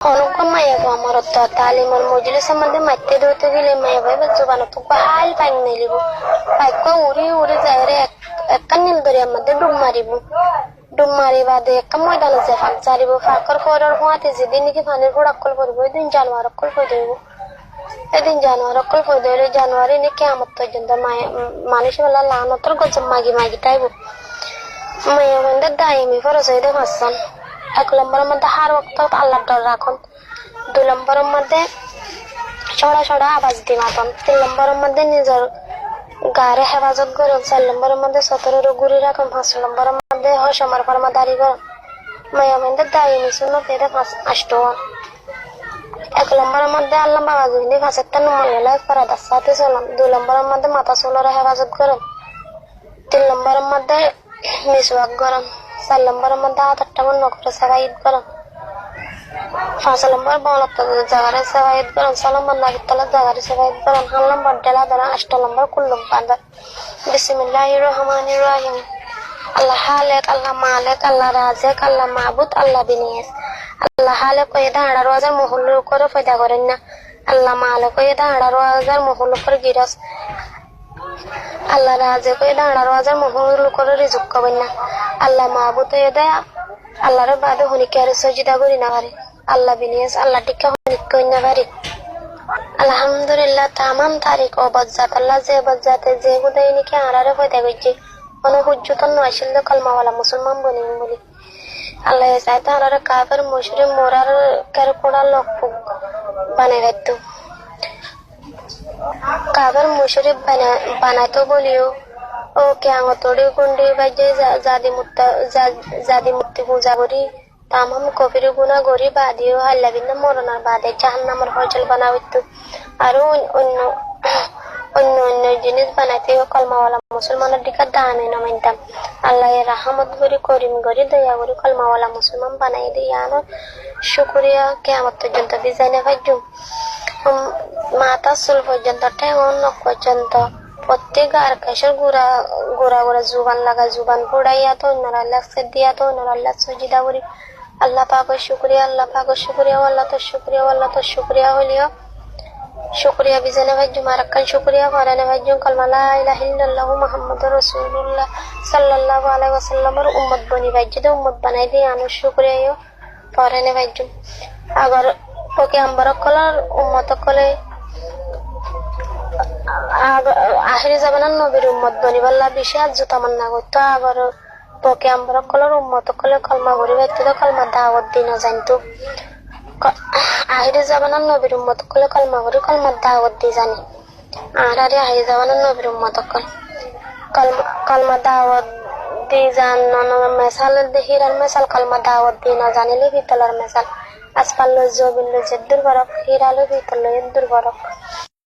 অনুকম মায়াবো আমার তো তালিমর মজলিসের মধ্যে মাইতে ধরতে গেলে মায়াবো এবার জোবানো তো বাহাল পাইন নিলিব পাইক উড়ি উড়ি যায় রে একটা নীল দরিয়ার মধ্যে ডুব মারিবা দে একটা ময়দানে যে ফাঁক জারিব ফাঁকর পরের হওয়াতে যেদিন নাকি পানির ঘোড় অক্কল পড়বো ওই দিন জানোয়ার অক্কল পড়ে দেব এদিন জানোয়ার অক্কল পড়ে দেবে জানুয়ারি নাকি আমার পর্যন্ত মানুষ বেলা লানতর গজব মাগি মাগি তাইব মায়া মন্দির দায়মি ফরস হইতে ভাসান 1 নম্বরের মধ্যে হার ওয়াক্ত আল্লাহর ডর রাখুন 2 নম্বরের মধ্যে ছড়া ছড়া আওয়াজ দি মাতন 3 নম্বরের মধ্যে নিজের গারে হেফাজত করুন 4 নম্বরের মধ্যে সতরের গুড়ি রাখুন 5 নম্বরের মধ্যে হসমার ফরমাদারি করুন মায়া মন্দির দায়মি শূন্য পেতে 5 1 নম্বরের মধ্যে আল্লাহ বাবা যদি 5 নুমানিলা ফরাদার সাথে চলুন 2 নম্বরের মধ্যে মাথা চুলের হেফাজত করুন 3 নম্বরের মধ্যে মিসওয়াক করুন 4 নম্বরের মধ্যে আটটা মন নকরে সাগাইদ করুন 5 নম্বর বলত জাগারে সাগাইদ করুন 6 নম্বর নাগিতলা জাগারে সাগাইদ করুন 7 নম্বর ডেলা ধরা 8 নম্বর কুল্লুক বাঁধা বিসমিল্লাহির রহমানির রহিম আল্লাহ হালেক আল্লাহ মালেক আল্লাহ রাজেক আল্লাহ মাহবুদ আল্লাহ বিনিয়াস আল্লাহ হালেক ওই দাঁড়া রোজার মহল্লুর করে পয়দা করেন না আল্লাহ মালেক ওই দাঁড়া রোজার মহল্লুর করে গিরাস আল্লাহ রাজে কই দাঁড়া রোজার মহল করে রিজুক কবেন না আল্লাহ মাহবুদ হয়ে দেয় আল্লাহর বাদে হনিকে আর সজিদা করি না পারে আল্লাহ বিনিয়াস আল্লাহ টিকা হনিক কই না পারে আলহামদুলিল্লাহ তামাম তারিখ ও বজ্জাত আল্লাহ যে বজ্জাতে যে গুদাই নিকে আরারে পয়দা করছে অনেক হুজ্জতন নয়শিল কলমাওয়ালা মুসলমান বনিন বলি আল্লাহ চাইতে আরারে কাফের মুশরিক মোরার কার কোড়া লোক বানাই রাখতো কাবার মুশরিক বানাতো বলিও ও কেয়ামতরি কুন্ডি বাজে জাদি মুক্তি পূজা করি তামাম কফির গুণা গরি বাদিও হাল্লাবিন মরনার বাদে জাহান্নামের হজল বানা হইতো আরো অন্য অন্য অন্য জিনিস বানাইতে কলমাওয়ালা মুসলমানের দিকে দামে নমাইতাম আল্লাহ রাহমত করি করিম করি দয়া করি কলমাওয়ালা মুসলমান বানাই দিয়ে আনো শুকরিয়া কেয়ামত পর্যন্ত বিজাইনে ভাজ্যুম মাথা চুল পর্যন্ত ঠেঙন নখ পর্যন্ত প্রত্যেক আর কেশর গুড়া গুড়া গুড়া জুবান লাগা জুবান পোড়াইয়া তো অন্যরা আল্লাহ দিয়া তো অন্যরা আল্লাহ সজিদা করি আল্লাহ পাকের শুকরিয়া আল্লাহ পাকের শুকরিয়া আল্লাহ তো শুকরিয়া আল্লাহ তো শুকরিয়া হলিও শুকরিয়া বিজানে ভাজ্যু মারাক্কান শুকরিয়া করানে ভাজ্যু কালমা লা ইলাহা ইল্লাল্লাহু মুহাম্মাদুর রাসূলুল্লাহ সাল্লাল্লাহু আলাইহি ওয়াসাল্লামের উম্মত বনি ভাজ্যু তো উম্মত বানাই দিয়ে আনো শুকরিয়া করানে ভাজ্যু আবার ওকে আমরা কলার উম্মত কলে আখিরি জামানার নবীর উম্মত বনিবাল্লা বিশেষ জুতামান্না করতো আবার ওকে আমরা কলার উম্মত কলে কলমা ভরি ব্যক্তি তো কলমা দাওয়াত দিন জানতো আখিরি জামানার নবীর উম্মত কলে কলমা ভরি কলমা দাওয়াত দি জানি আর আরে আখিরি জামানার নবীর উম্মত কল কলমা দাওয়াত দি জান মেসাল হিরার মেসাল কলমা দাওয়াত দি না জানিলে পিতলের মেসাল আসপাল জবিন দুর্বরক হিরালো পিতল দুর্বরক